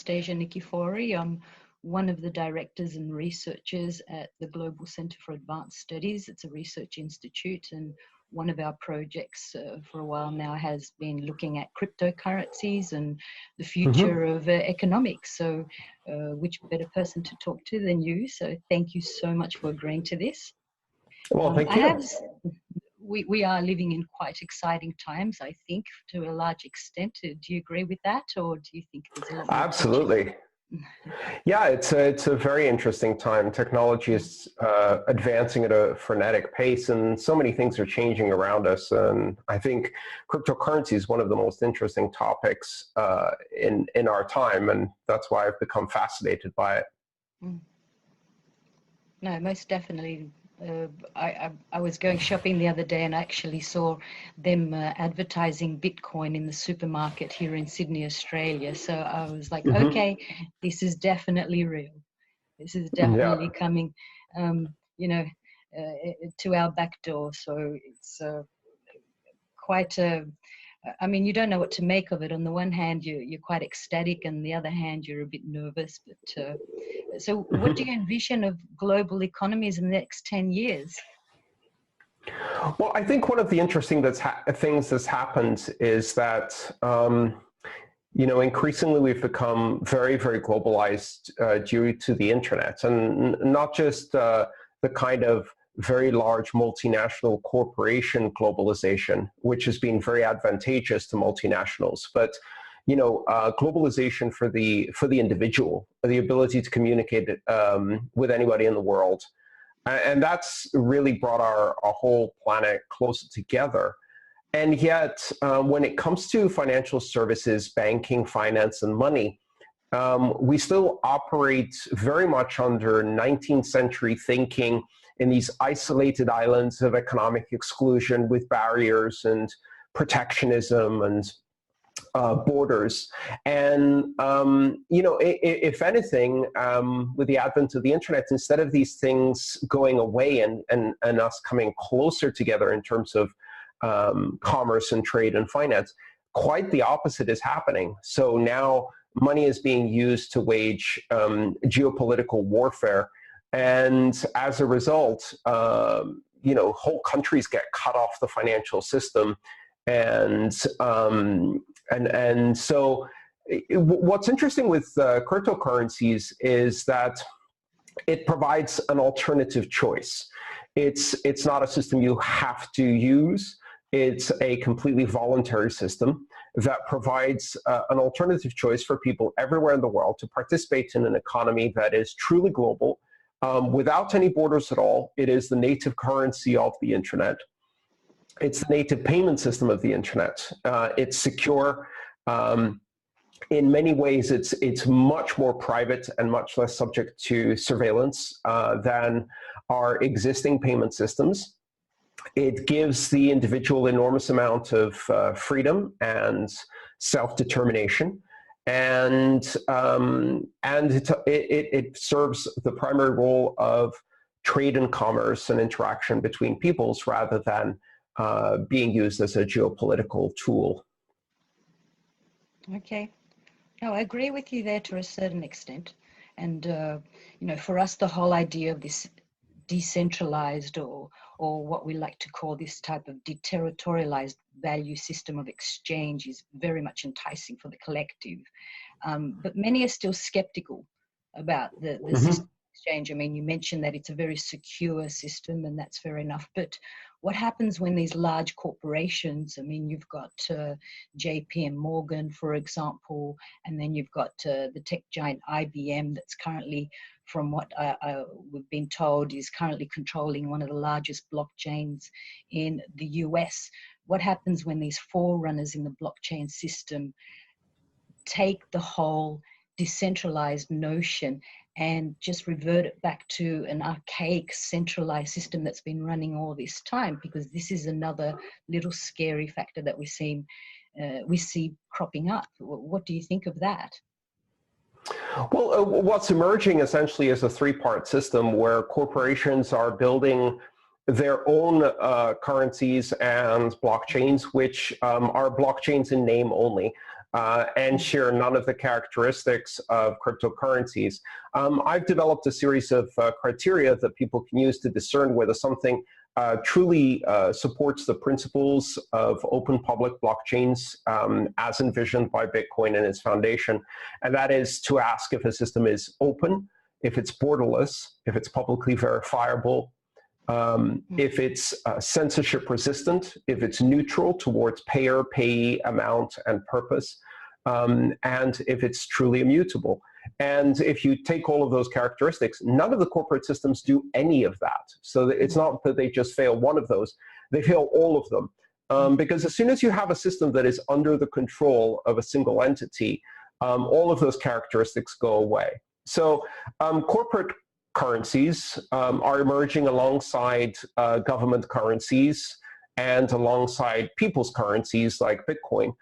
Anastasia Nicéphore. I'm one of the directors and researchers at the Global Center for Advanced Studies. It's a research institute, and one of our projects for a while now has been looking at cryptocurrencies and the future of economics. So which better person to talk to than you? So thank you so much for agreeing to this. Well, thank you. We are living in quite exciting times, I think, to a large extent. Do you agree with that, or do you think there's a lot more? Absolutely. Yeah, it's a very interesting time. Technology is advancing at a frenetic pace, and so many things are changing around us. And I think cryptocurrency is one of the most interesting topics in our time, and that's why I've become fascinated by it. No, most definitely. I was going shopping the other day and I actually saw them advertising Bitcoin in the supermarket here in Sydney, Australia. So I was like, okay, this is definitely real. This is definitely coming, to our back door. So it's quite a, I mean, you don't know what to make of it. On the one hand, you're quite ecstatic, and the other hand, you're a bit nervous. But so what do you envision of global economies in the next 10 years? Well, I think one of the interesting things that's happened is that, increasingly we've become very, very globalized due to the internet, and not just the kind of very large multinational corporation globalization, which has been very advantageous to multinationals, but globalization for the individual, the ability to communicate with anybody in the world, and that's really brought our whole planet closer together. And yet, when it comes to financial services, banking, finance, and money, we still operate very much under 19th century thinking in these isolated islands of economic exclusion with barriers and protectionism and borders. And, if anything, with the advent of the internet, instead of these things going away and us coming closer together in terms of commerce and trade and finance, quite the opposite is happening. So now money is being used to wage geopolitical warfare. And as a result, whole countries get cut off the financial system. And so what's interesting with cryptocurrencies is that it provides an alternative choice. It's not a system you have to use. It's a completely voluntary system that provides an alternative choice for people everywhere in the world to participate in an economy that is truly global, without any borders at all. It is the native currency of the internet. It's the native payment system of the internet. It's secure. In many ways, it's much more private and much less subject to surveillance than our existing payment systems. It gives the individual enormous amount of freedom and self-determination, and it serves the primary role of trade and commerce and interaction between peoples rather than being used as a geopolitical tool. Okay. No, I agree with you there to a certain extent. And, for us, the whole idea of this decentralized or what we like to call this type of deterritorialized value system of exchange is very much enticing for the collective. But many are still skeptical about the system of exchange. I mean, you mentioned that it's a very secure system, and that's fair enough. But what happens when these large corporations, I mean, you've got JP Morgan, for example, and then you've got the tech giant IBM that's currently, from what we've been told, is currently controlling one of the largest blockchains in the US. What happens when these forerunners in the blockchain system take the whole decentralized notion and just revert it back to an archaic centralized system that's been running all this time? Because this is another little scary factor that we see cropping up. What do you think of that? Well, what's emerging essentially is a three-part system where corporations are building their own currencies and blockchains, which are blockchains in name only. and share none of the characteristics of cryptocurrencies. I've developed a series of criteria that people can use to discern whether something truly supports the principles of open public blockchains as envisioned by Bitcoin and its foundation. And that is to ask if a system is open, if it's borderless, if it's publicly verifiable, if it's censorship resistant, if it's neutral towards payer, payee, amount, and purpose, and if it's truly immutable. And if you take all of those characteristics, none of the corporate systems do any of that. So it's not that they just fail one of those, they fail all of them. Because as soon as you have a system that is under the control of a single entity, all of those characteristics go away. So corporate currencies are emerging alongside government currencies and alongside people's currencies like Bitcoin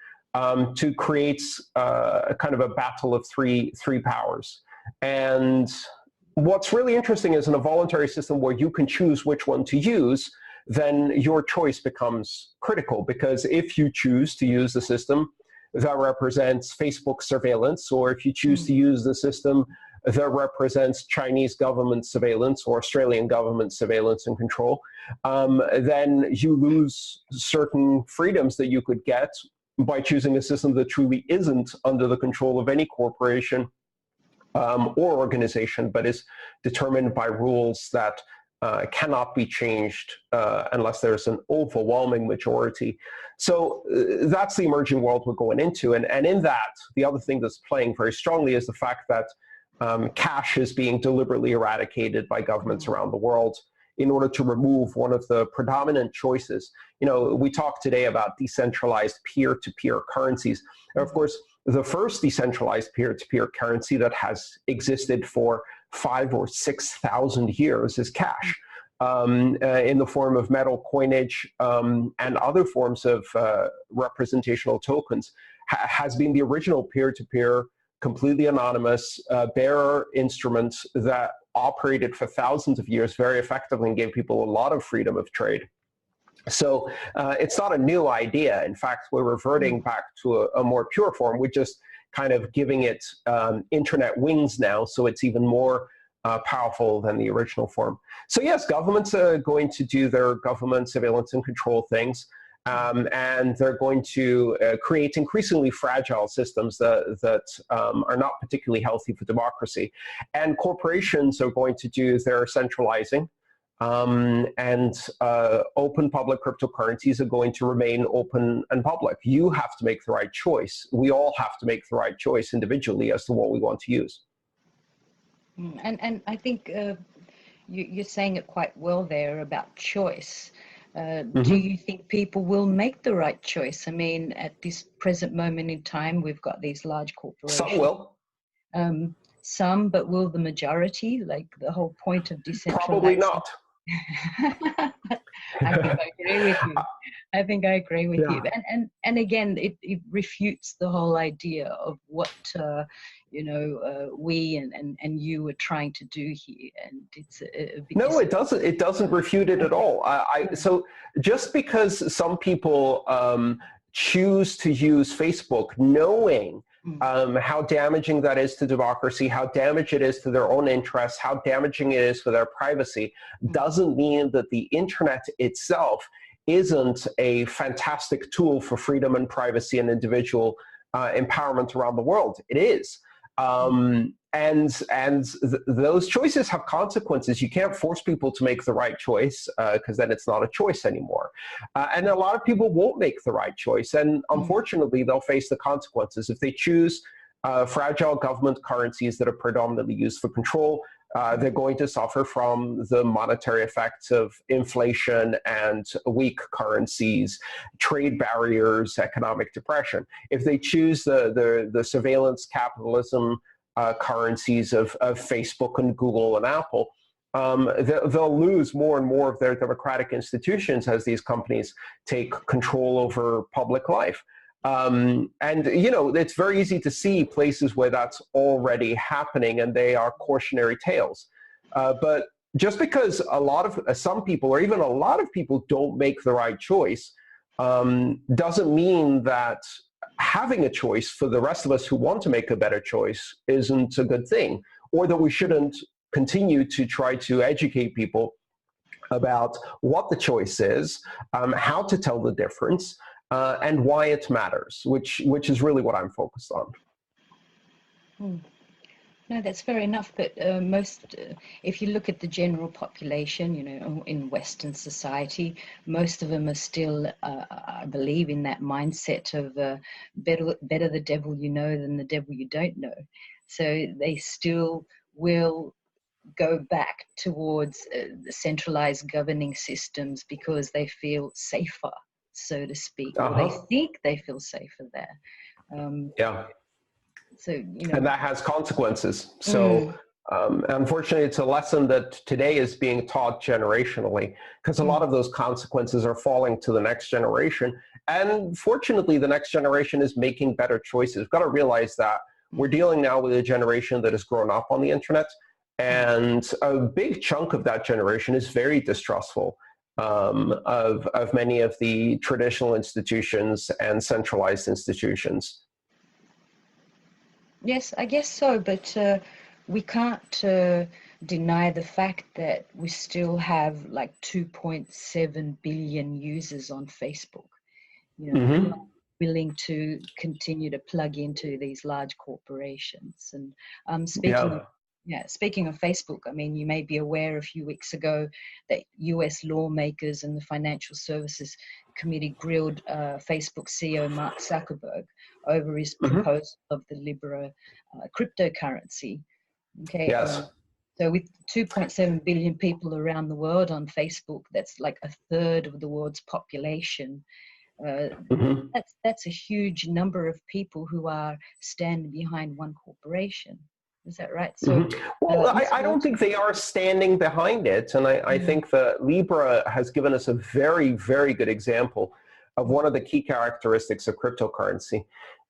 to create a kind of a battle of three powers. And what's really interesting is in a voluntary system where you can choose which one to use, then your choice becomes critical, because if you choose to use the system that represents Facebook surveillance, or if you choose to use the system that represents Chinese government surveillance or Australian government surveillance and control, then you lose certain freedoms that you could get by choosing a system that truly isn't under the control of any corporation or organization, but is determined by rules that cannot be changed unless there's an overwhelming majority. So that's the emerging world we're going into. And in that, the other thing that's playing very strongly is the fact that cash is being deliberately eradicated by governments around the world in order to remove one of the predominant choices. You know, we talk today about decentralized peer-to-peer currencies. And of course, the first decentralized peer-to-peer currency that has existed for 5,000 or 6,000 years is cash, in the form of metal coinage and other forms of representational tokens, has been the original peer-to-peer, completely anonymous, bearer instruments that operated for thousands of years very effectively and gave people a lot of freedom of trade. So it's not a new idea. In fact, we're reverting back to a more pure form. We're just kind of giving it internet wings now, so it's even more powerful than the original form. So yes, governments are going to do their government surveillance and control things. And they're going to create increasingly fragile systems that are not particularly healthy for democracy. And corporations are going to do their centralizing, and open public cryptocurrencies are going to remain open and public. You have to make the right choice. We all have to make the right choice individually as to what we want to use. And I think you're saying it quite well there about choice. Do you think people will make the right choice? I mean, at this present moment in time, we've got these large corporations. Some will. Some, but will the majority? Like the whole point of decentralization? Probably not. I think I agree with you. I think I agree with you. And again, it refutes the whole idea of what we and you are trying to do here. And it's no, it doesn't. It doesn't refute it at all. So just because some people choose to use Facebook, knowing how damaging that is to democracy, how damaging it is to their own interests, how damaging it is for their privacy, doesn't mean that the internet itself isn't a fantastic tool for freedom and privacy and individual empowerment around the world. It is. Those choices have consequences. You can't force people to make the right choice because then it's not a choice anymore. And a lot of people won't make the right choice. And unfortunately, they'll face the consequences. If they choose fragile government currencies that are predominantly used for control, they're going to suffer from the monetary effects of inflation and weak currencies, trade barriers, economic depression. If they choose the surveillance capitalism currencies of Facebook and Google and Apple, they'll lose more and more of their democratic institutions as these companies take control over public life. And, it's very easy to see places where that's already happening, and they are cautionary tales. But just because some people, or even a lot of people, don't make the right choice, doesn't mean that having a choice for the rest of us who want to make a better choice isn't a good thing, or that we shouldn't continue to try to educate people about what the choice is, how to tell the difference, and why it matters, which is really what I'm focused on. Hmm. No, that's fair enough. But if you look at the general population, you know, in Western society, most of them are still, I believe, in that mindset of better the devil you know than the devil you don't know. So they still will go back towards the centralized governing systems because they feel safer, so to speak, or they think they feel safer there. Yeah. So, you know, and that has consequences. So unfortunately, it's a lesson that today is being taught generationally, because a lot of those consequences are falling to the next generation. And fortunately, the next generation is making better choices. We've got to realize that we're dealing now with a generation that has grown up on the internet, and a big chunk of that generation is very distrustful of many of the traditional institutions and centralized institutions. Yes, I guess so, but we can't deny the fact that we still have like 2.7 billion users on Facebook, you know, who are willing to continue to plug into these large corporations. And speaking of Facebook, I mean, you may be aware a few weeks ago that US lawmakers and the Financial Services Committee grilled Facebook CEO Mark Zuckerberg over his proposal of the Libra cryptocurrency. Okay. Yes. So with 2.7 billion people around the world on Facebook, that's like a third of the world's population. That's a huge number of people who are standing behind one corporation. Is that right? So, well, I don't think they are standing behind it. And I think that Libra has given us a very, very good example of one of the key characteristics of cryptocurrency.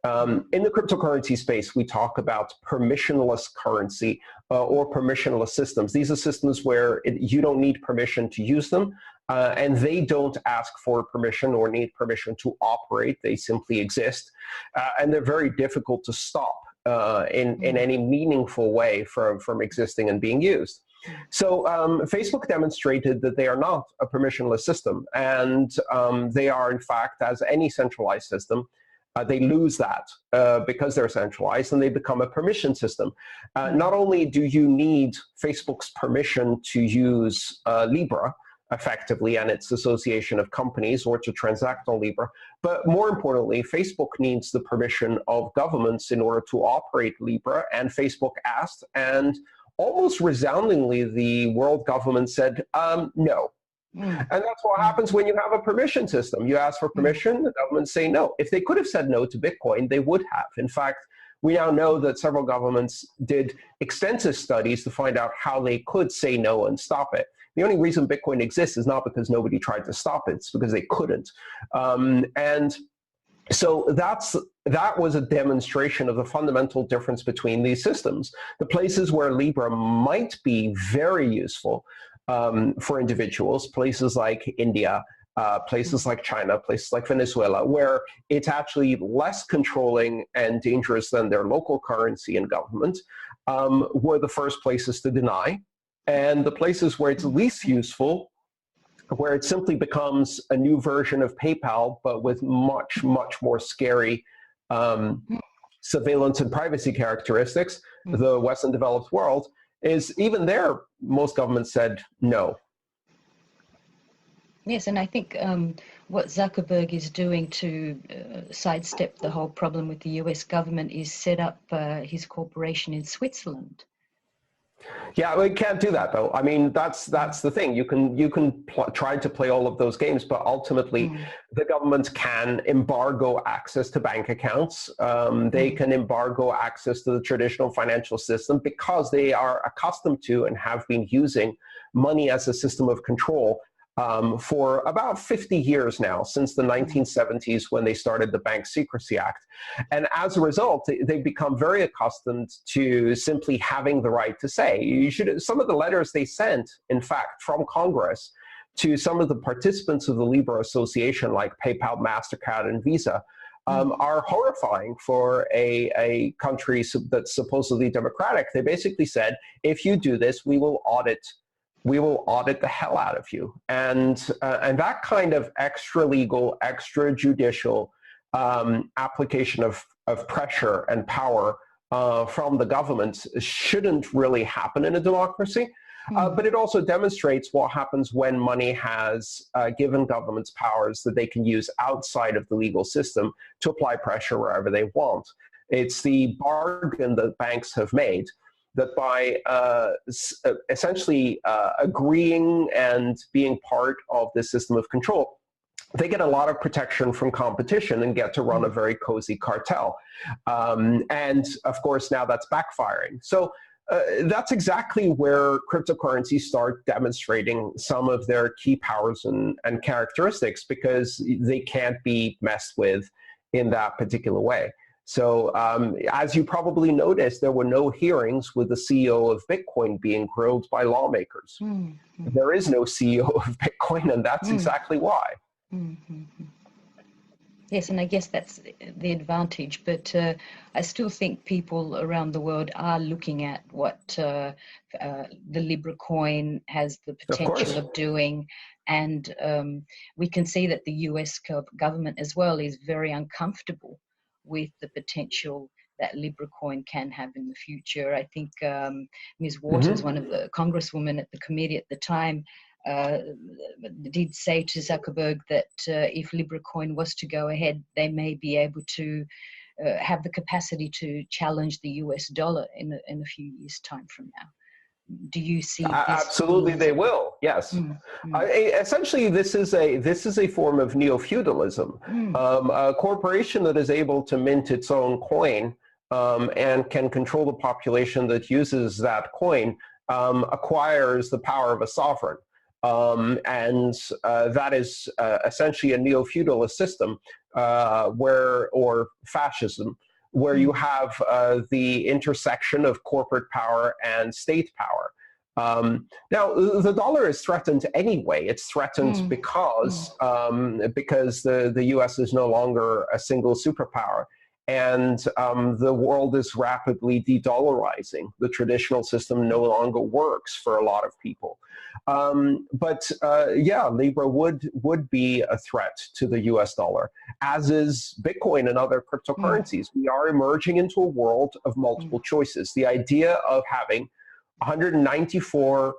In the cryptocurrency space, we talk about permissionless currency or permissionless systems. These are systems where you don't need permission to use them, and they don't ask for permission or need permission to operate. They simply exist, and they're very difficult to stop in any meaningful way from existing and being used. So Facebook demonstrated that they are not a permissionless system, and they are, in fact, as any centralized system, they lose that because they're centralized, and they become a permission system. Not only do you need Facebook's permission to use Libra effectively and its association of companies or to transact on Libra, but more importantly, Facebook needs the permission of governments in order to operate Libra, and Facebook asked, and almost resoundingly, the world government said, no. And that's what happens when you have a permission system. You ask for permission, the governments say no. If they could have said no to Bitcoin, they would have. In fact, we now know that several governments did extensive studies to find out how they could say no and stop it. The only reason Bitcoin exists is not because nobody tried to stop it, it's because they couldn't. And so that was a demonstration of the fundamental difference between these systems. The places where Libra might be very useful for individuals, places like India, places like China, places like Venezuela, where it's actually less controlling and dangerous than their local currency and government, were the first places to deny. And the places where it's least useful, where it simply becomes a new version of PayPal, but with much, much more scary surveillance and privacy characteristics, the Western developed world, is even there, most governments said no. Yes, and I think what Zuckerberg is doing to sidestep the whole problem with the US government is set up his corporation in Switzerland. Yeah, we can't do that though. I mean, that's the thing. You can try to play all of those games, but ultimately, the government can embargo access to bank accounts. They can embargo access to the traditional financial system because they are accustomed to and have been using money as a system of control for about 50 years now, since the 1970s when they started the Bank Secrecy Act. And as a result, they've become very accustomed to simply having the right to say. Some of the letters they sent, in fact, from Congress to some of the participants of the Libra Association, like PayPal, MasterCard, and Visa, are horrifying for a country that's supposedly democratic. They basically said, if you do this, we will audit the hell out of you. And that kind of extra-legal, extrajudicial application of pressure and power from the government shouldn't really happen in a democracy. But it also demonstrates what happens when money has given governments powers that they can use outside of the legal system to apply pressure wherever they want. It's the bargain that banks have made, that by essentially agreeing and being part of this system of control, they get a lot of protection from competition and get to run a very cozy cartel. And of course, now that's backfiring. So that's exactly where cryptocurrencies start demonstrating some of their key powers and characteristics, because they can't be messed with in that particular way. So as you probably noticed, there were no hearings with the CEO of Bitcoin being grilled by lawmakers. There is no CEO of Bitcoin, and that's exactly why. Yes, and I guess that's the advantage, but I still think people around the world are looking at what the Libra coin has the potential of doing, and we can see that the US government as well is very uncomfortable with the potential that Libra coin can have in the future. I think Ms. Waters, one of the congresswomen at the committee at the time, did say to Zuckerberg that if Libra coin was to go ahead, they may be able to have the capacity to challenge the US dollar in a few years' time from now. Do you see this? Absolutely, they will. Yes. Essentially, this is a form of neo-feudalism. A corporation that is able to mint its own coin and can control the population that uses that coin acquires the power of a sovereign. And that is essentially a neo-feudalist system or fascism, where you have the intersection of corporate power and state power. Now, the dollar is threatened anyway. It's threatened because the US is no longer a single superpower. And the world is rapidly de-dollarizing. The traditional system no longer works for a lot of people. But yeah, Libra would be a threat to the US dollar, as is Bitcoin and other cryptocurrencies. We are emerging into a world of multiple choices. The idea of having 194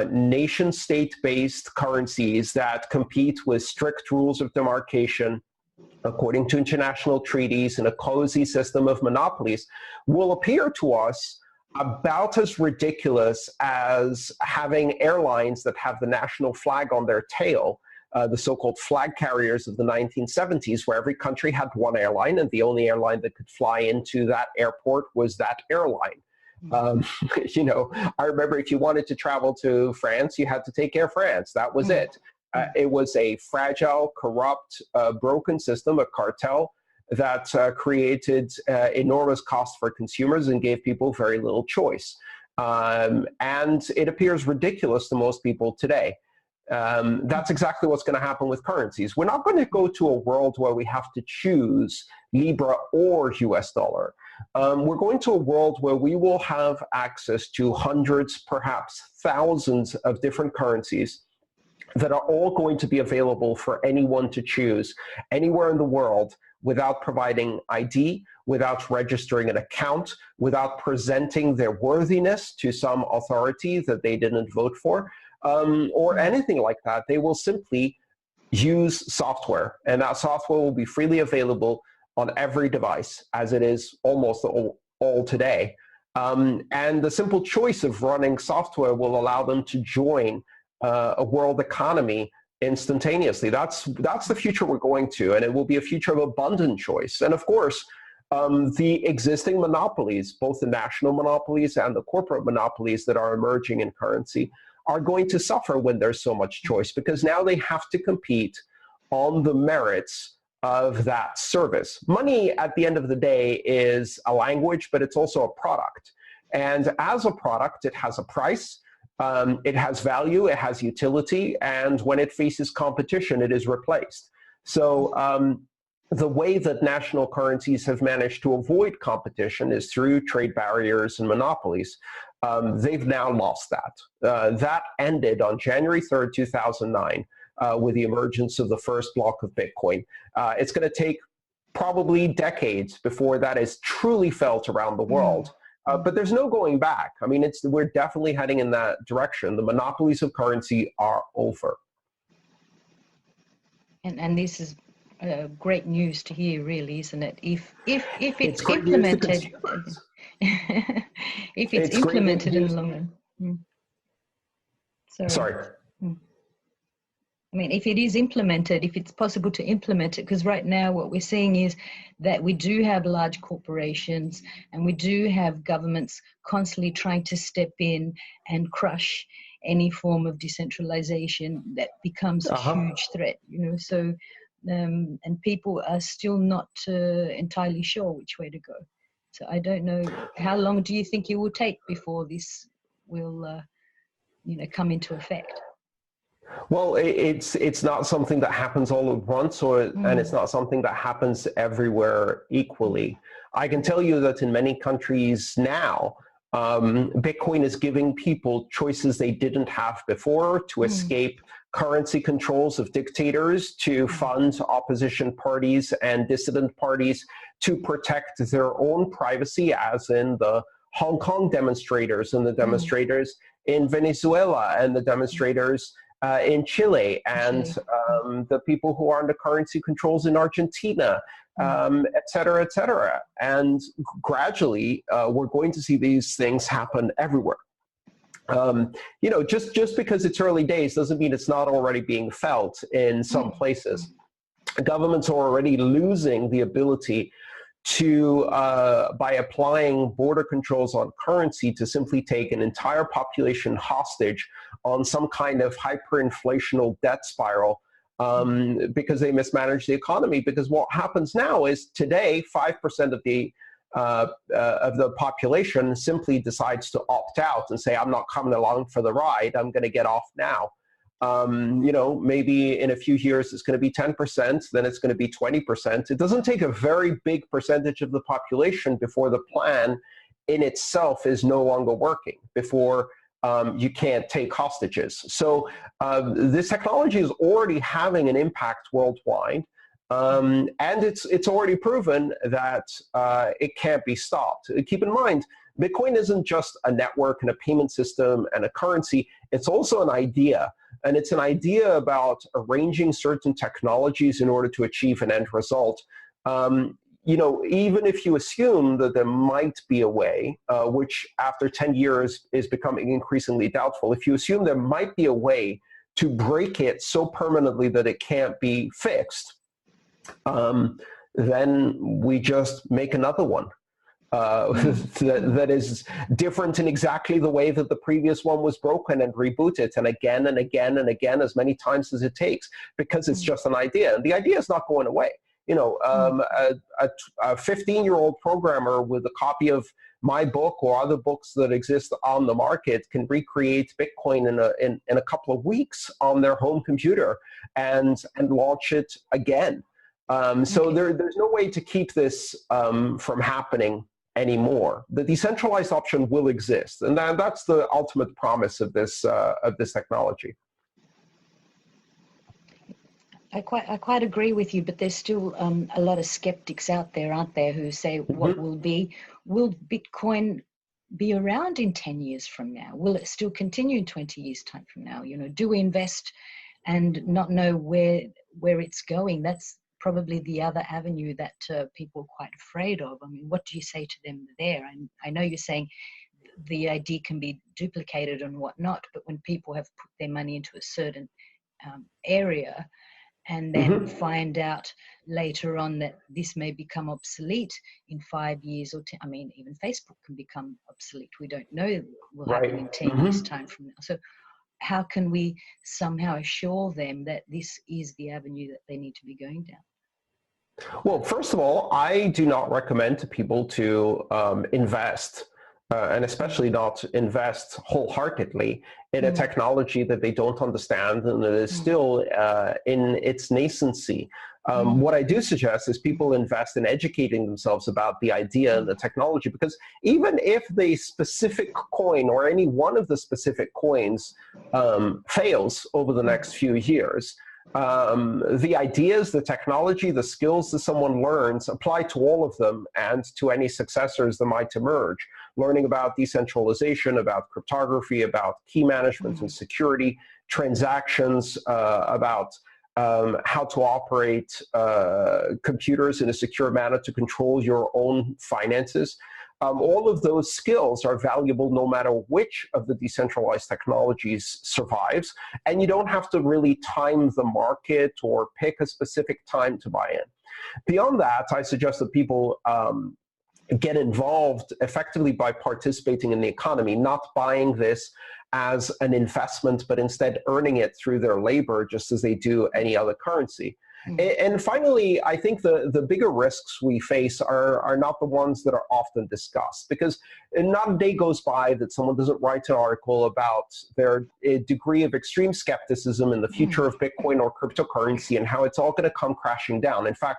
nation-state-based currencies that compete with strict rules of demarcation, according to international treaties, in a cozy system of monopolies, will appear to us about as ridiculous as having airlines that have the national flag on their tail, the so-called flag carriers of the 1970s, where every country had one airline, and the only airline that could fly into that airport was that airline. You know, I remember if you wanted to travel to France, you had to take Air France. That was it. It was a fragile, corrupt, broken system, a cartel that created enormous costs for consumers and gave people very little choice. And it appears ridiculous to most people today. That's exactly what's going to happen with currencies. We're not going to go to a world where we have to choose Libra or US dollar. We're going to a world where we will have access to hundreds, perhaps thousands of different currencies that are all going to be available for anyone to choose anywhere in the world without providing ID, without registering an account, without presenting their worthiness to some authority that they didn't vote for, or anything like that. They will simply use software, and that software will be freely available on every device, as it is almost all today. And the simple choice of running software will allow them to join a world economy instantaneously. That's the future we're going to, and it will be a future of abundant choice. And of course, the existing monopolies, both the national monopolies and the corporate monopolies that are emerging in currency, are going to suffer when there's so much choice, because now they have to compete on the merits of that service. Money, at the end of the day, is a language, but it's also a product. And as a product, it has a price. It has value, it has utility, and when it faces competition, it is replaced. So the way that national currencies have managed to avoid competition is through trade barriers and monopolies. They've now lost that. That ended on January 3rd, 2009, with the emergence of the first block of Bitcoin. It's going to take probably decades before that is truly felt around the world. But there's no going back. I mean, we're definitely heading in that direction. The monopolies of currency are over. And this is great news to hear, really, isn't it? If it's great implemented, news to consumers. if it's implemented in the long run. Sorry. I mean, if it is implemented, if it's possible to implement it, because right now what we're seeing is that we do have large corporations and we do have governments constantly trying to step in and crush any form of decentralization that becomes a huge threat, you know. So, and people are still not entirely sure which way to go. So I don't know, how long do you think it will take before this will, come into effect? Well, it's not something that happens all at once, and it's not something that happens everywhere equally. I can tell you that in many countries now, Bitcoin is giving people choices they didn't have before to escape currency controls of dictators, to fund opposition parties and dissident parties, to protect their own privacy, as in the Hong Kong demonstrators and the demonstrators in Venezuela and the demonstrators in Chile, and the people who are under currency controls in Argentina, et cetera, et cetera. And gradually, we're going to see these things happen everywhere. Just because it's early days doesn't mean it's not already being felt in some places. Governments are already losing the ability to, by applying border controls on currency, to simply take an entire population hostage on some kind of hyperinflational debt spiral because they mismanage the economy. Because what happens now is today, 5% of the population simply decides to opt out and say, I'm not coming along for the ride, I'm going to get off now. Maybe in a few years it's going to be 10%, then it's going to be 20%. It doesn't take a very big percentage of the population before the plan in itself is no longer working, before you can't take hostages. So this technology is already having an impact worldwide, and it's already proven that it can't be stopped. Keep in mind, Bitcoin isn't just a network and a payment system and a currency, it's also an idea. And it's an idea about arranging certain technologies in order to achieve an end result. Even if you assume that there might be a way, which after 10 years is becoming increasingly doubtful, if you assume there might be a way to break it so permanently that it can't be fixed, then we just make another one. That is different in exactly the way that the previous one was broken, and reboot it, and again and again and again, as many times as it takes, because it's just an idea. And the idea is not going away. A 15-year-old programmer with a copy of my book or other books that exist on the market can recreate Bitcoin in a couple of weeks on their home computer and launch it again. So there's no way to keep this from happening anymore. The decentralized option will exist, and that's the ultimate promise of this technology. I quite agree with you, but there's still a lot of skeptics out there, aren't there, who say, what will Bitcoin be around in 10 years from now? Will it still continue in 20 years time from now? Do we invest and not know where it's going? That's probably the other avenue that people are quite afraid of. I mean, what do you say to them there? And I know you're saying the idea can be duplicated and whatnot, but when people have put their money into a certain area and then find out later on that this may become obsolete in 5 years or 10, I mean, even Facebook can become obsolete. We don't know what will happen in 10 years time from now. So how can we somehow assure them that this is the avenue that they need to be going down? Well, first of all, I do not recommend to people to invest, and especially not invest wholeheartedly in a technology that they don't understand and that is still in its nascency. What I do suggest is people invest in educating themselves about the idea and the technology, because even if the specific coin or any one of the specific coins fails over the next few years, the ideas, the technology, the skills that someone learns apply to all of them and to any successors that might emerge. Learning about decentralization, about cryptography, about key management and security, transactions, about how to operate computers in a secure manner to control your own finances. All of those skills are valuable no matter which of the decentralized technologies survives, and you don't have to really time the market or pick a specific time to buy in. Beyond that, I suggest that people get involved effectively by participating in the economy, not buying this as an investment, but instead earning it through their labor, just as they do any other currency. And finally, I think the bigger risks we face are not the ones that are often discussed, because not a day goes by that someone doesn't write an article about their degree of extreme skepticism in the future of Bitcoin or cryptocurrency and how it's all going to come crashing down. In fact,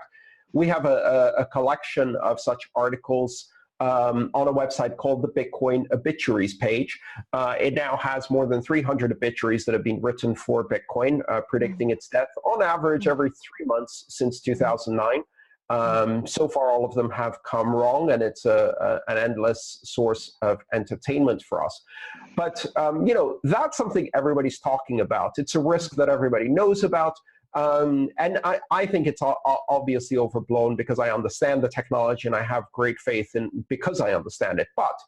we have a collection of such articles on a website called the Bitcoin Obituaries page. It now has more than 300 obituaries that have been written for Bitcoin, predicting its death on average every 3 months since 2009. So far, all of them have come wrong, and it's an endless source of entertainment for us. But you know, that's something everybody's talking about. It's a risk that everybody knows about. And I think it's obviously overblown, because I understand the technology and I have great faith in because I understand it. But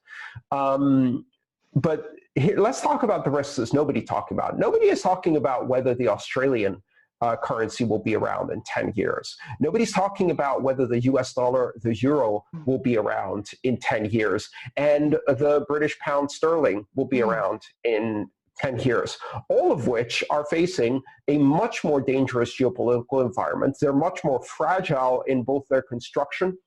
here, let's talk about the risks that nobody talking about. Nobody is talking about whether the Australian currency will be around in 10 years. Nobody's talking about whether the US dollar, the euro will be around in 10 years, and the British pound sterling will be around in 10 years, all of which are facing a much more dangerous geopolitical environment. They're much more fragile in both their construction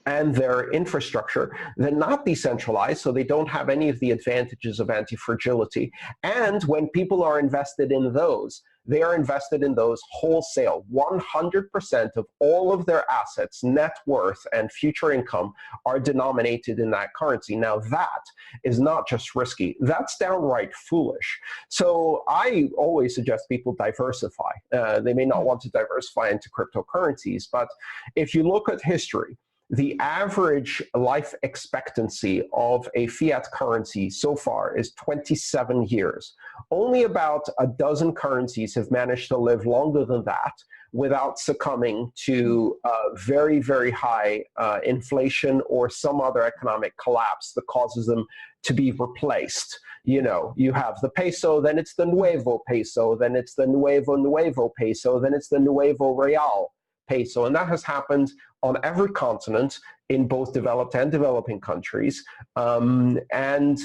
and their infrastructure. They're not decentralized, so they don't have any of the advantages of anti-fragility. And when people are invested in those, they are invested in those wholesale. 100% of all of their assets, net worth, and future income are denominated in that currency. Now that is not just risky, that's downright foolish. So I always suggest people diversify. They may not want to diversify into cryptocurrencies, but if you look at history, the average life expectancy of a fiat currency so far is 27 years. Only about a dozen currencies have managed to live longer than that without succumbing to very, very high inflation or some other economic collapse that causes them to be replaced. You know, you have the peso, then it's the nuevo peso, then it's the nuevo peso, then it's the nuevo real peso. And that has happened on every continent in both developed and developing countries, and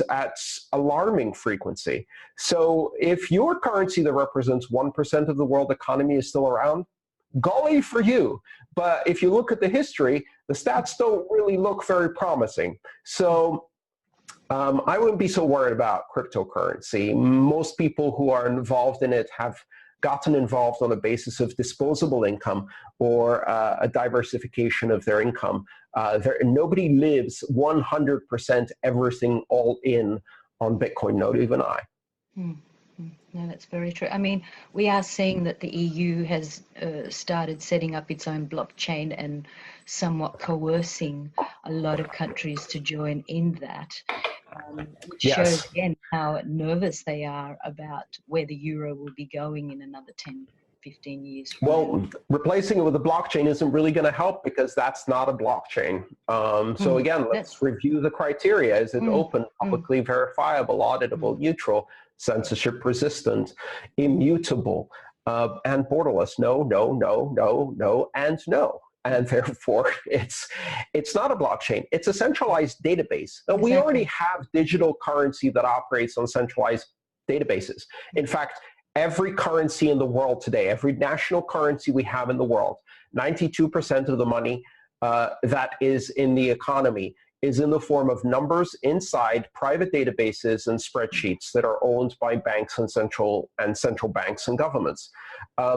at alarming frequency. So if your currency that represents 1% of the world economy is still around, golly for you. But if you look at the history, the stats don't really look very promising. So I wouldn't be so worried about cryptocurrency. Most people who are involved in it have gotten involved on the basis of disposable income or a diversification of their income. Nobody lives 100% everything all in on Bitcoin, not even I. No, that's very true. I mean, we are seeing that the EU has started setting up its own blockchain and somewhat coercing a lot of countries to join in that. Which shows again how nervous they are about where the euro will be going in another 10, 15 years. Well, replacing it with a blockchain isn't really going to help, because that's not a blockchain. So again, let's review the criteria. Is it open, publicly verifiable, auditable, neutral, censorship resistant, immutable, and borderless? No, no, no, no, no, and no. And therefore, it's not a blockchain. It's a centralized database. Now, we already have digital currency that operates on centralized databases. In fact, every currency in the world today, every national currency we have in the world, 92% of the money that is in the economy is in the form of numbers inside private databases and spreadsheets that are owned by banks and central banks and governments.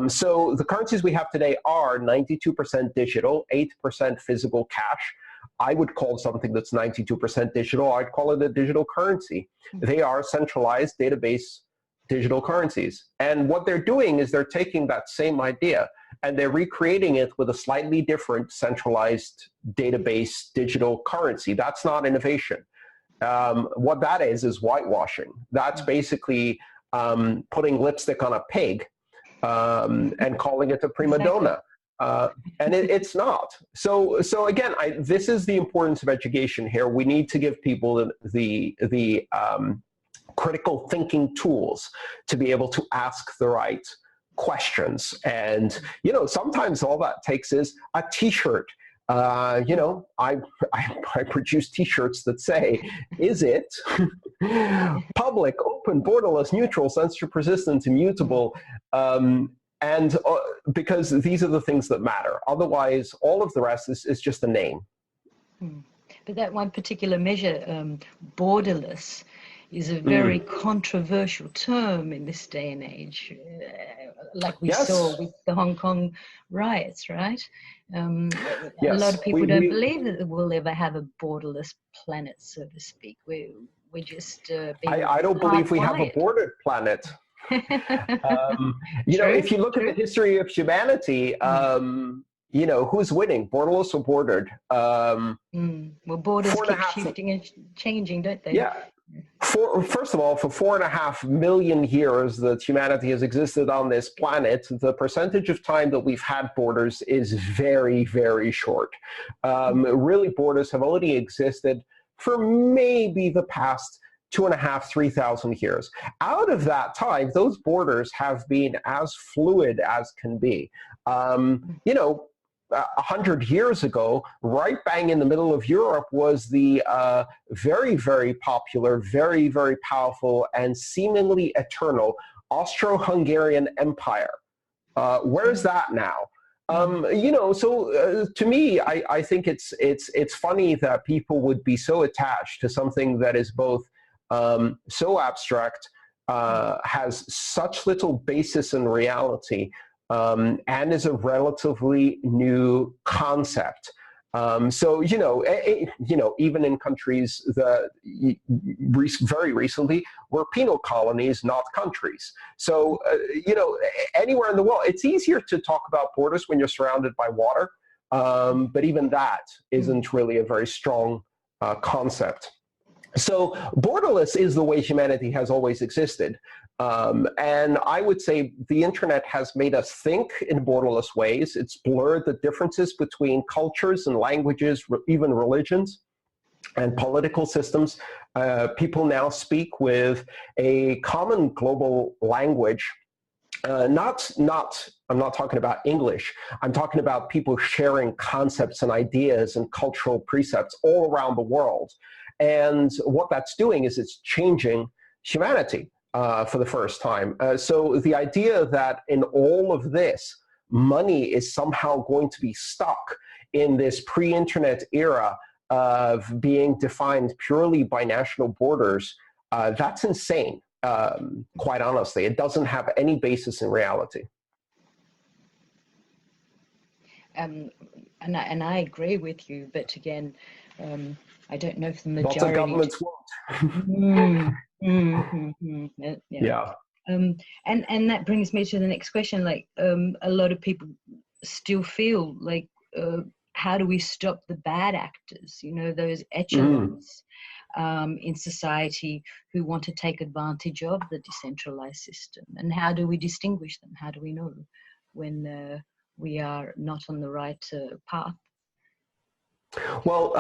So the currencies we have today are 92% digital, 8% physical cash. I would call something that's 92% digital, I'd call it a digital currency. They are centralized database digital currencies. And what they're doing is they're taking that same idea and they're recreating it with a slightly different centralized database digital currency. That's not innovation. What that is whitewashing. That's basically putting lipstick on a pig and calling it a prima donna. And it's not. So again, this is the importance of education here. We need to give people the critical thinking tools to be able to ask the right questions. And, you know, sometimes all that takes is a t-shirt. You know, I produce t-shirts that say, is it public, open, borderless, neutral, censorship resistant, immutable, and because these are the things that matter. Otherwise, all of the rest is just a name. But that one particular measure, borderless, is a very controversial term in this day and age, like we saw with the Hong Kong riots, right? A lot of people don't believe that we'll ever have a borderless planet, so to speak. We're just being I don't believe we have a bordered planet. You know, if you look at the history of humanity, you know, who's winning, borderless or bordered? Well, borders keep shifting and changing, don't they? Yeah. First of all, for 4.5 million years that humanity has existed on this planet, the percentage of time that we've had borders is very, very short. Really, borders have only existed for maybe the past 2.5, 3,000 years. Out of that time, those borders have been as fluid as can be. You know, 100 years ago, right bang in the middle of Europe was the very, very popular, very, very powerful, and seemingly eternal Austro-Hungarian Empire. Where is that now? You know, so to me, I think it's funny that people would be so attached to something that is both so abstract, has such little basis in reality, and is a relatively new concept. So, you know, even in countries that very recently were penal colonies, not countries. So, you know, anywhere in the world, it's easier to talk about borders when you're surrounded by water, but even that isn't really a very strong concept. So borderless is the way humanity has always existed. And I would say the internet has made us think in borderless ways. It's blurred the differences between cultures and languages, even religions and political systems. People now speak with a common global language. I'm not talking about English. I'm talking about people sharing concepts and ideas and cultural precepts all around the world. And what that's doing is it's changing humanity for the first time. So the idea that in all of this, money is somehow going to be stuck in this pre-internet era of being defined purely by national borders, that's insane, quite honestly. It doesn't have any basis in reality. And I agree with you, but again, I don't know if the majority... Lots of governments won't. Yeah. And that brings me to the next question. Like, a lot of people still feel like, how do we stop the bad actors? You know, those echelons in society who want to take advantage of the decentralized system. And how do we distinguish them? How do we know when we are not on the right path? Well,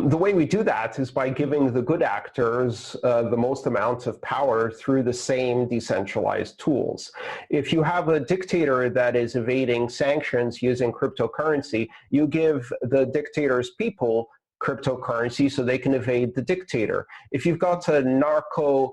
the way we do that is by giving the good actors the most amount of power through the same decentralized tools. If you have a dictator that is evading sanctions using cryptocurrency, you give the dictator's people cryptocurrency so they can evade the dictator. If you've got a narco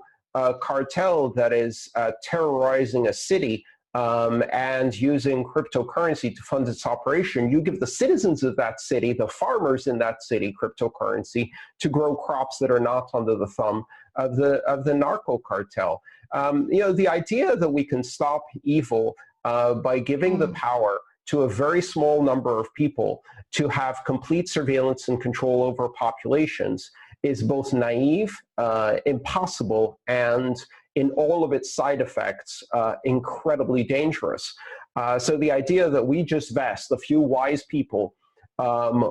cartel that is terrorizing a city, and using cryptocurrency to fund its operation, you give the citizens of that city, the farmers in that city, cryptocurrency to grow crops that are not under the thumb of the narco cartel. The idea that we can stop evil by giving the power to a very small number of people to have complete surveillance and control over populations is both naive, impossible, and in all of its side effects, incredibly dangerous. So the idea that we just vest a few wise people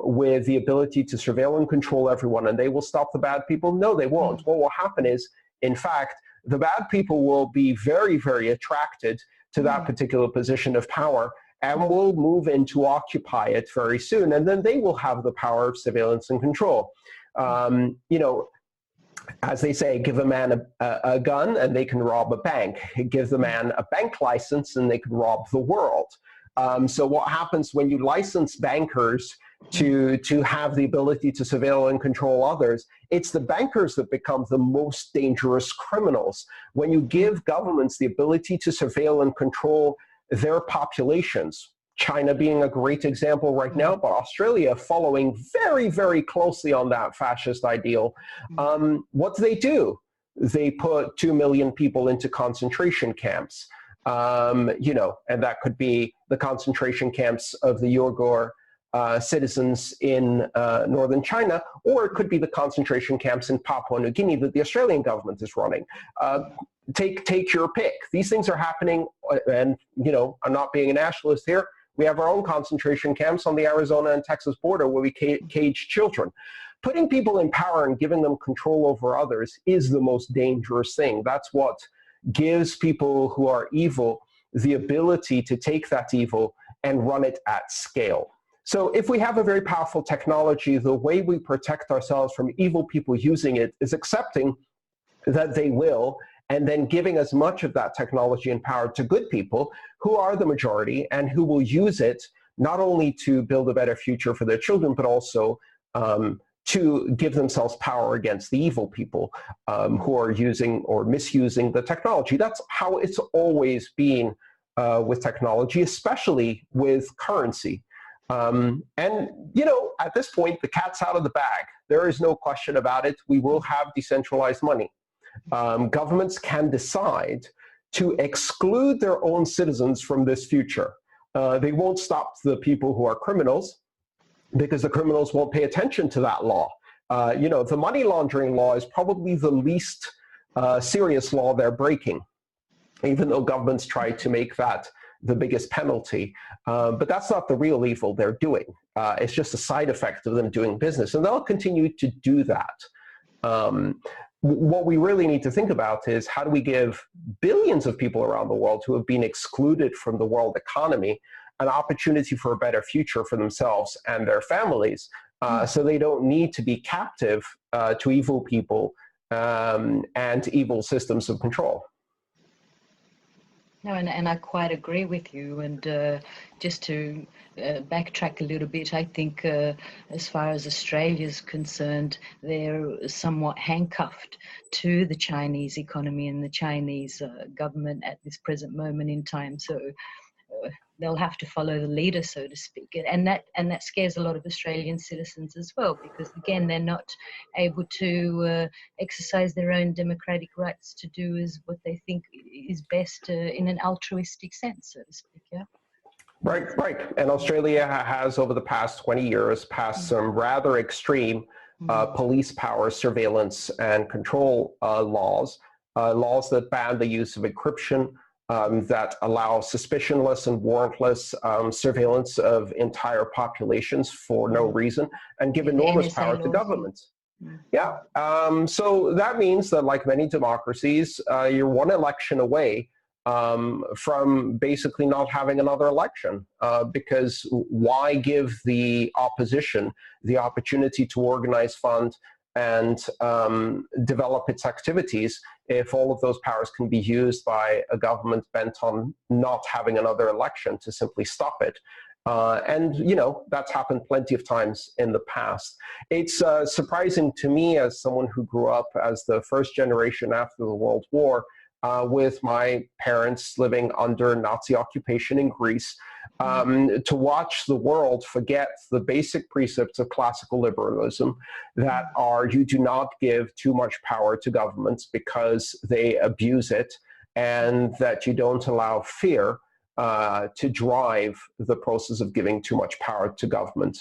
with the ability to surveil and control everyone and they will stop the bad people, no, they won't. What will happen is, in fact, the bad people will be very, very attracted to that particular position of power and will move in to occupy it very soon. And then they will have the power of surveillance and control. As they say, give a man a gun and they can rob a bank. Give the man a bank license and they can rob the world. So what happens when you license bankers to have the ability to surveil and control others? It's the bankers that become the most dangerous criminals. When you give governments the ability to surveil and control their populations, China being a great example right now, but Australia following very, very closely on that fascist ideal. What do? They put 2 million people into concentration camps, and that could be the concentration camps of the Uyghur citizens in northern China, or it could be the concentration camps in Papua New Guinea that the Australian government is running. Take your pick. These things are happening, and I'm not being a nationalist here. We have our own concentration camps on the Arizona and Texas border where we cage children. Putting people in power and giving them control over others is the most dangerous thing. That's what gives people who are evil the ability to take that evil and run it at scale. So if we have a very powerful technology, the way we protect ourselves from evil people using it is accepting that they will, and then giving as much of that technology and power to good people who are the majority and who will use it not only to build a better future for their children, but also to give themselves power against the evil people who are using or misusing the technology. That's how it's always been with technology, especially with currency. At this point, the cat's out of the bag. There is no question about it. We will have decentralized money. Governments can decide to exclude their own citizens from this future. They won't stop the people who are criminals because the criminals won't pay attention to that law. The money laundering law is probably the least serious law they're breaking, even though governments try to make that the biggest penalty. But that's not the real evil they're doing. It's just a side effect of them doing business, and they'll continue to do that. What we really need to think about is how do we give billions of people around the world who have been excluded from the world economy an opportunity for a better future for themselves and their families, so they don't need to be captive to evil people and evil systems of control. No, and I quite agree with you. And just to backtrack a little bit, I think as far as Australia is concerned, they're somewhat handcuffed to the Chinese economy and the Chinese government at this present moment in time. So they'll have to follow the leader, so to speak. And that scares a lot of Australian citizens as well, because again, they're not able to exercise their own democratic rights to do as what they think is best in an altruistic sense, so to speak. Yeah. Right. And Australia has, over the past 20 years, passed some rather extreme police power surveillance and control laws that ban the use of encryption, that allow suspicionless and warrantless surveillance of entire populations for no reason, and give enormous power to governments. Yeah. So that means that, like many democracies, you're one election away from basically not having another election, because why give the opposition the opportunity to organize, fund, and develop its activities if all of those powers can be used by a government bent on not having another election to simply stop it? And that's happened plenty of times in the past. It's surprising to me, as someone who grew up as the first generation after the World War, with my parents living under Nazi occupation in Greece, to watch the world forget the basic precepts of classical liberalism that are you do not give too much power to governments because they abuse it, and that you don't allow fear to drive the process of giving too much power to government.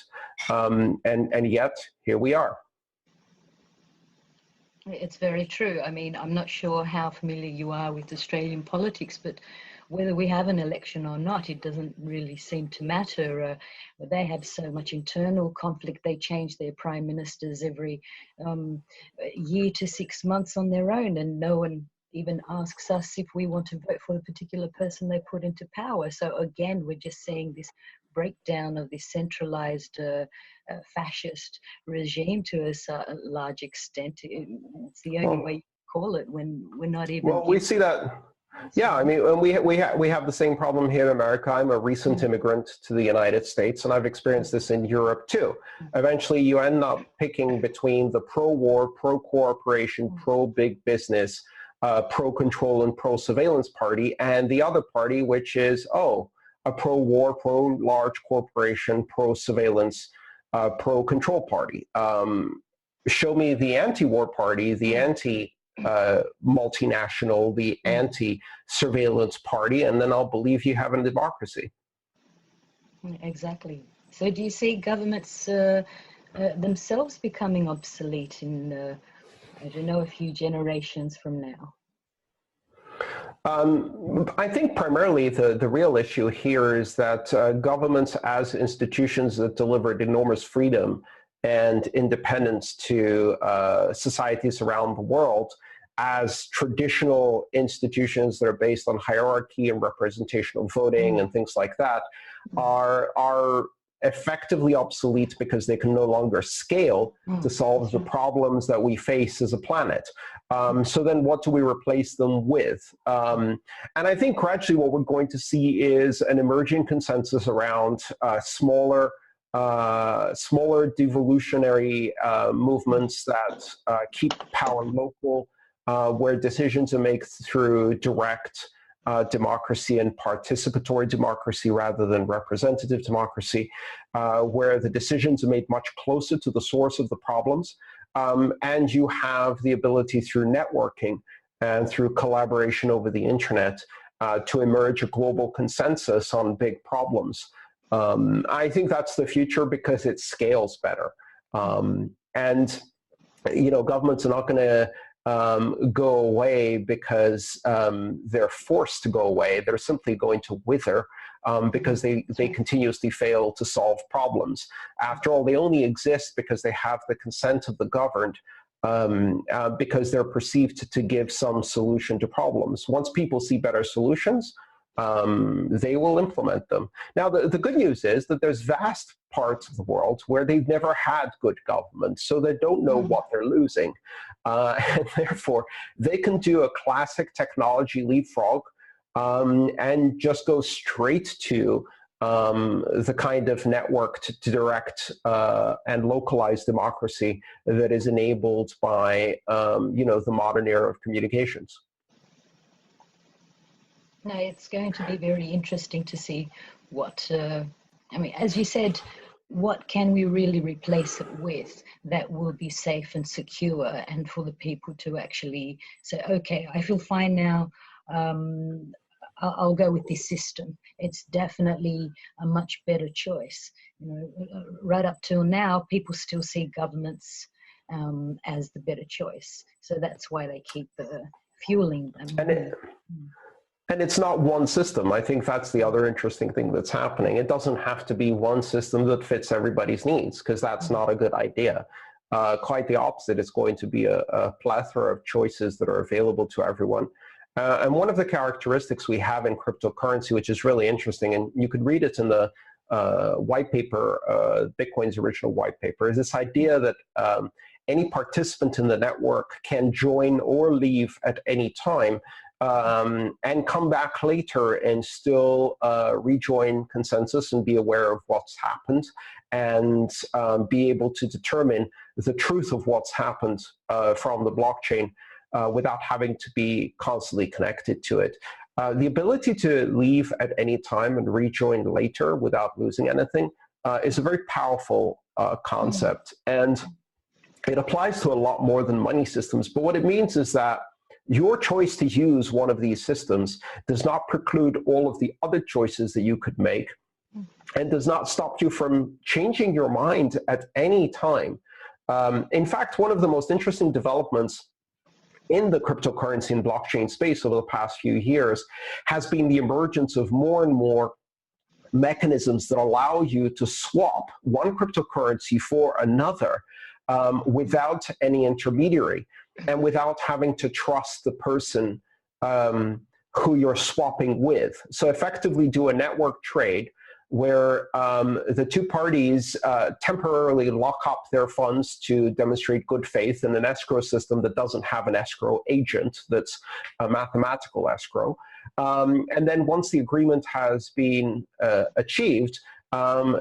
And yet, here we are. It's very true. I mean, I'm not sure how familiar you are with Australian politics, but whether we have an election or not, it doesn't really seem to matter. They have so much internal conflict. They change their prime ministers every year to 6 months on their own, and no one even asks us if we want to vote for the particular person they put into power. So again, we're just seeing this breakdown of this centralized fascist regime to a large extent. It's the only way you call it when we're not even... Well, we see that. Yeah, I mean, we have the same problem here in America. I'm a recent immigrant to the United States, and I've experienced this in Europe too. Eventually, you end up picking between the pro-war, pro-cooperation, pro-big business, pro-control and pro-surveillance party, and the other party, which is, a pro-war, pro-large corporation, pro-surveillance, pro-control party. Show me the anti-war party, the multinational, the anti-surveillance party, and then I'll believe you have a democracy. Exactly. So do you see governments themselves becoming obsolete in, I don't know, a few generations from now? I think primarily the real issue here is that governments as institutions that delivered enormous freedom and independence to societies around the world, as traditional institutions that are based on hierarchy and representational voting and things like that, are effectively obsolete because they can no longer scale to solve the problems that we face as a planet. So then what do we replace them with? And I think gradually what we're going to see is an emerging consensus around smaller devolutionary movements that keep power local, where decisions are made through direct democracy and participatory democracy rather than representative democracy, where the decisions are made much closer to the source of the problems, and you have the ability through networking and through collaboration over the internet to emerge a global consensus on big problems. I think that's the future because it scales better. And, you know, governments are not going to go away because they're forced to go away. They're simply going to wither because they continuously fail to solve problems. After all, they only exist because they have the consent of the governed, because they're perceived to give some solution to problems. Once people see better solutions, they will implement them. Now, the good news is that there's vast parts of the world where they've never had good government, so they don't know what they're losing. And therefore, they can do a classic technology leapfrog and just go straight to the kind of network to direct and localize democracy that is enabled by you know, the modern era of communications. No, it's going to be very interesting to see what, I mean, as you said, what can we really replace it with that will be safe and secure, and for the people to actually say, okay, I feel fine now, I'll go with this system. It's definitely a much better choice. You know, right up till now, people still see governments as the better choice. So that's why they keep fueling them. And it's not one system. I think that's the other interesting thing that's happening. It doesn't have to be one system that fits everybody's needs, because that's not a good idea. Quite the opposite. It's going to be a plethora of choices that are available to everyone. And one of the characteristics we have in cryptocurrency, which is really interesting, and you could read it in the white paper, Bitcoin's original white paper, is this idea that any participant in the network can join or leave at any time, and come back later and still rejoin consensus and be aware of what's happened, and be able to determine the truth of what's happened from the blockchain without having to be constantly connected to it. The ability to leave at any time and rejoin later without losing anything is a very powerful concept. And it applies to a lot more than money systems. But what it means is that your choice to use one of these systems does not preclude all of the other choices that you could make, and does not stop you from changing your mind at any time. In fact, one of the most interesting developments in the cryptocurrency and blockchain space over the past few years has been the emergence of more and more mechanisms that allow you to swap one cryptocurrency for another without any intermediary and without having to trust the person who you're swapping with. So effectively do a network trade where the two parties temporarily lock up their funds to demonstrate good faith in an escrow system that doesn't have an escrow agent that's a mathematical escrow. And then once the agreement has been achieved,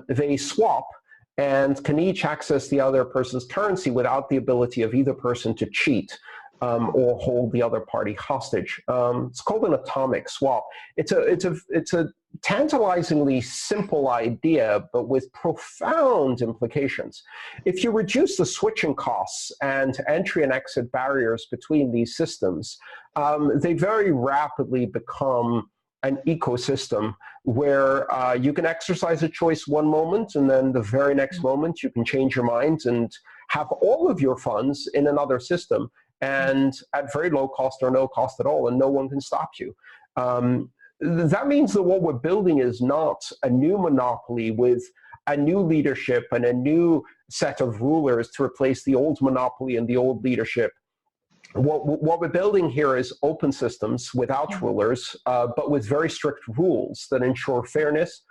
they swap and can each access the other person's currency without the ability of either person to cheat or hold the other party hostage. It's called an atomic swap. It's a tantalizingly simple idea, but with profound implications. If you reduce the switching costs and entry and exit barriers between these systems, they very rapidly become an ecosystem where you can exercise a choice one moment, and then the very next moment you can change your mind and have all of your funds in another system, and at very low cost or no cost at all, and no one can stop you. That means that what we're building is not a new monopoly with a new leadership and a new set of rulers to replace the old monopoly and the old leadership. What we're building here is open systems without rulers, but with very strict rules that ensure fairness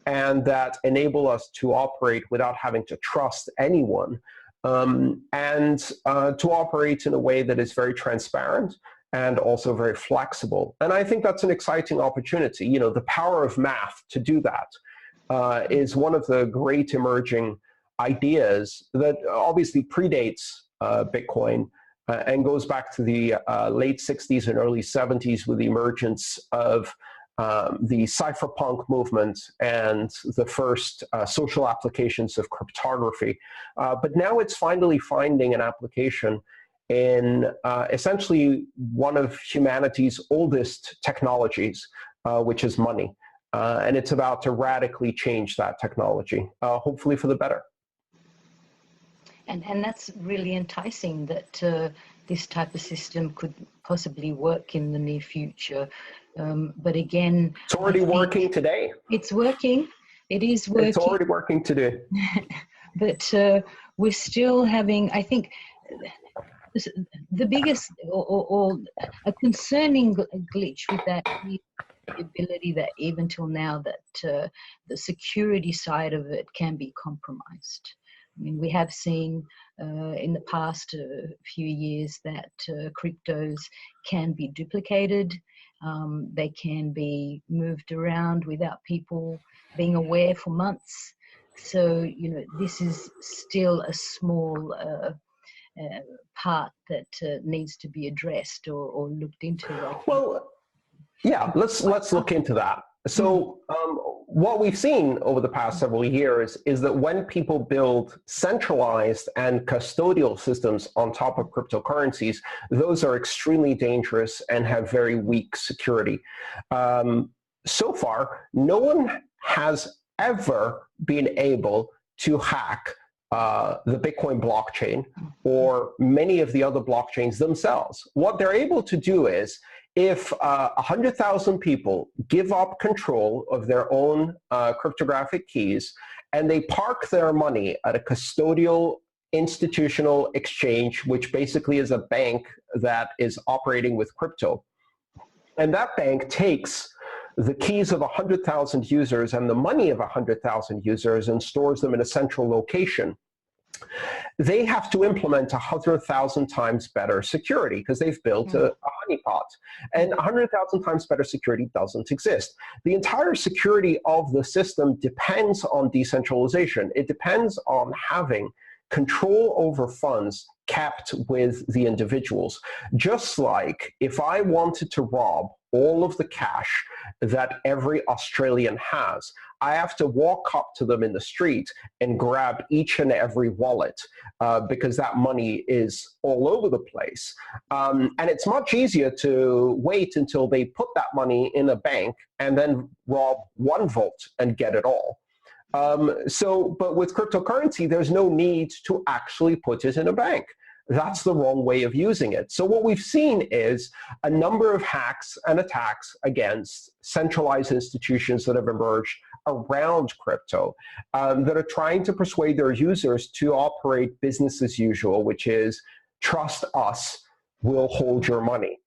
and that enable us to operate without having to trust anyone, and to operate in a way that is very transparent and also very flexible. And I think that's an exciting opportunity. You know, the power of math to do that is one of the great emerging ideas that obviously predates Bitcoin and goes back to the late 60s and early 70s with the emergence of the cypherpunk movement and the first social applications of cryptography. But now it's finally finding an application in essentially one of humanity's oldest technologies, which is money. And it's about to radically change that technology, hopefully for the better. And that's really enticing that this type of system could possibly work in the near future. But again, it's already working today. It's working. It is working. It's already working today. But we're still having, I think, the biggest or a concerning glitch with that is the ability that even till now that the security side of it can be compromised. I mean, we have seen in the past few years that cryptos can be duplicated. They can be moved around without people being aware for months. So, you know, this is still a small part that needs to be addressed or looked into. Well, yeah, let's look into that. So what we've seen over the past several years is that when people build centralized and custodial systems on top of cryptocurrencies, those are extremely dangerous and have very weak security. So far, no one has ever been able to hack the Bitcoin blockchain or many of the other blockchains themselves. What they're able to do is, if 100,000 people give up control of their own cryptographic keys and they park their money at a custodial institutional exchange, which basically is a bank that is operating with crypto, and that bank takes the keys of 100,000 users and the money of 100,000 users and stores them in a central location, they have to implement 100,000 times better security because they've built a honeypot. And 100,000 times better security doesn't exist. The entire security of the system depends on decentralization. It depends on having control over funds kept with the individuals. Just like if I wanted to rob all of the cash that every Australian has, I have to walk up to them in the street and grab each and every wallet because that money is all over the place. And it's much easier to wait until they put that money in a bank and then rob one vault and get it all. But with cryptocurrency, there's no need to actually put it in a bank. That's the wrong way of using it. So what we've seen is a number of hacks and attacks against centralized institutions that have emerged around crypto that are trying to persuade their users to operate business as usual, which is trust us, we'll hold your money.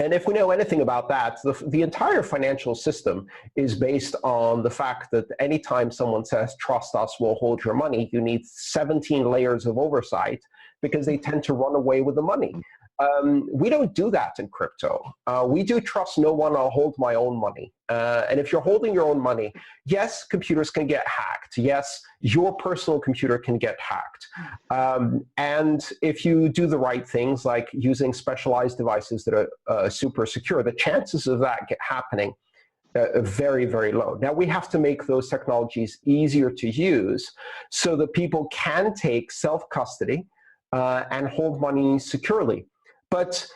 And if we know anything about that, the entire financial system is based on the fact that anytime someone says, trust us, we'll hold your money, you need 17 layers of oversight because they tend to run away with the money. We don't do that in crypto. We do trust no one, I'll hold my own money. And if you're holding your own money, yes, computers can get hacked. Yes, your personal computer can get hacked. And if you do the right things, like using specialized devices that are super secure, the chances of that happening are very, very low. Now, we have to make those technologies easier to use so that people can take self-custody and hold money securely. But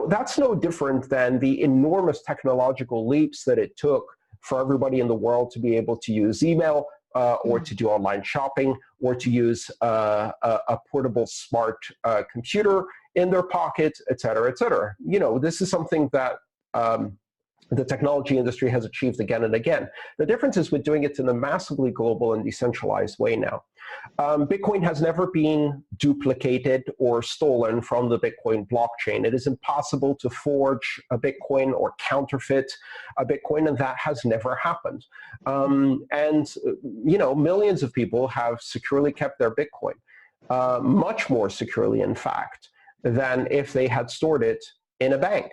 that's no different than the enormous technological leaps that it took for everybody in the world to be able to use email or to do online shopping or to use a portable smart computer in their pocket, et cetera, et cetera. This is something that the technology industry has achieved again and again. The difference is we're doing it in a massively global and decentralized way now. Bitcoin has never been duplicated or stolen from the Bitcoin blockchain. It is impossible to forge a Bitcoin or counterfeit a Bitcoin, and that has never happened. Millions of people have securely kept their Bitcoin, much more securely, in fact, than if they had stored it in a bank.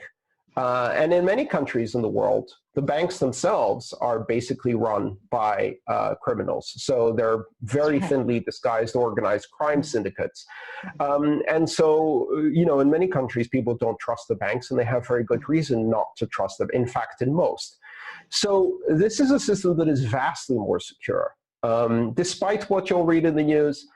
And in many countries in the world, the banks themselves are basically run by criminals. So they're very thinly disguised organized crime syndicates. And so, in many countries, people don't trust the banks, and they have very good reason not to trust them, in fact, in most. So this is a system that is vastly more secure. Despite what you'll read in the news,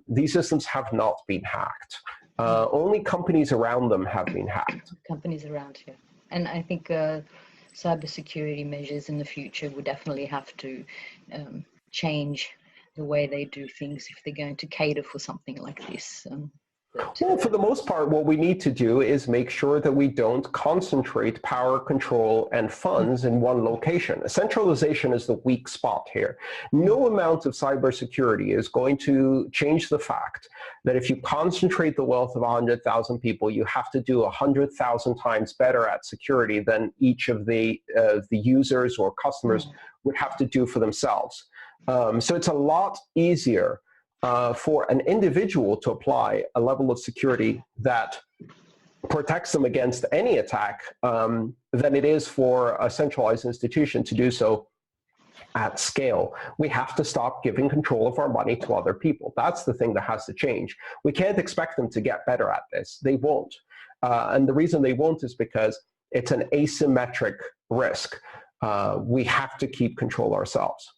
these systems have not been hacked. Only companies around them have been hacked. Companies around here. And I think cybersecurity measures in the future will definitely have to change the way they do things if they're going to cater for something like this. Well, for the most part, what we need to do is make sure that we don't concentrate power, control, and funds in one location. Centralization is the weak spot here. No amount of cybersecurity is going to change the fact that if you concentrate the wealth of 100,000 people, you have to do 100,000 times better at security than each of the users or customers would have to do for themselves. So it's a lot easier for an individual to apply a level of security that protects them against any attack than it is for a centralized institution to do so at scale. We have to stop giving control of our money to other people. That's the thing that has to change. We can't expect them to get better at this. They won't. And the reason they won't is because it's an asymmetric risk. We have to keep control ourselves.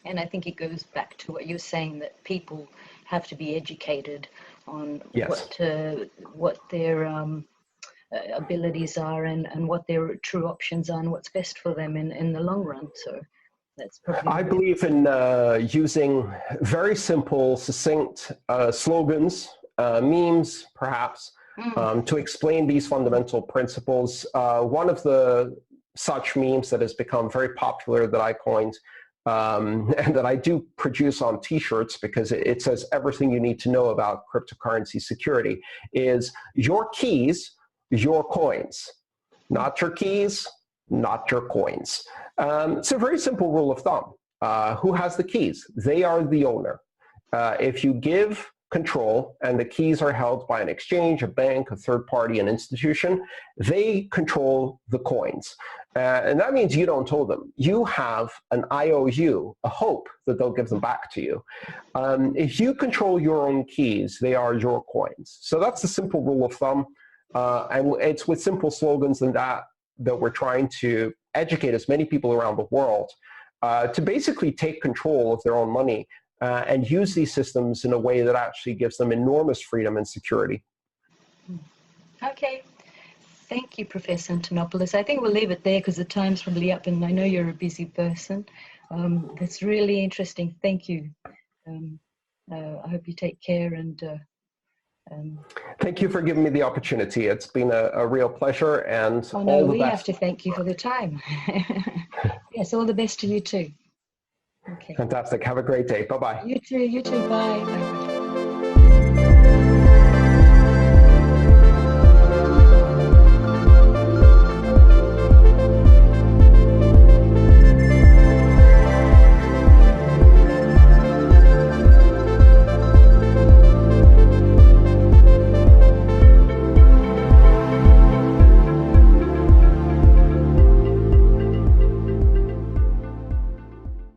And I think it goes back to what you're saying, that people have to be educated on what their abilities are and what their true options are and what's best for them in the long run. So that's probably... I believe in using very simple, succinct slogans, memes, perhaps, to explain these fundamental principles. One of the such memes that has become very popular that I coined and that I do produce on t-shirts because it says everything you need to know about cryptocurrency security is your keys, your coins. Not your keys, not your coins. It's a very simple rule of thumb. Who has the keys? They are the owner. If you give control, and the keys are held by an exchange, a bank, a third party, an institution. They control the coins. And that means you don't owe them. You have an IOU, a hope that they'll give them back to you. If you control your own keys, they are your coins. So that's the simple rule of thumb. And it's with simple slogans than that we're trying to educate as many people around the world to basically take control of their own money and use these systems in a way that actually gives them enormous freedom and security. Okay. Thank you, Professor Antonopoulos. I think we'll leave it there because the time's probably up and I know you're a busy person. That's really interesting. Thank you. I hope you take care and thank you for giving me the opportunity. It's been a real pleasure and oh, no, all the we best. have to thank you for the time. Yes, all the best to you too. Okay. Fantastic. Have a great day. Bye-bye. You too. Bye. Bye.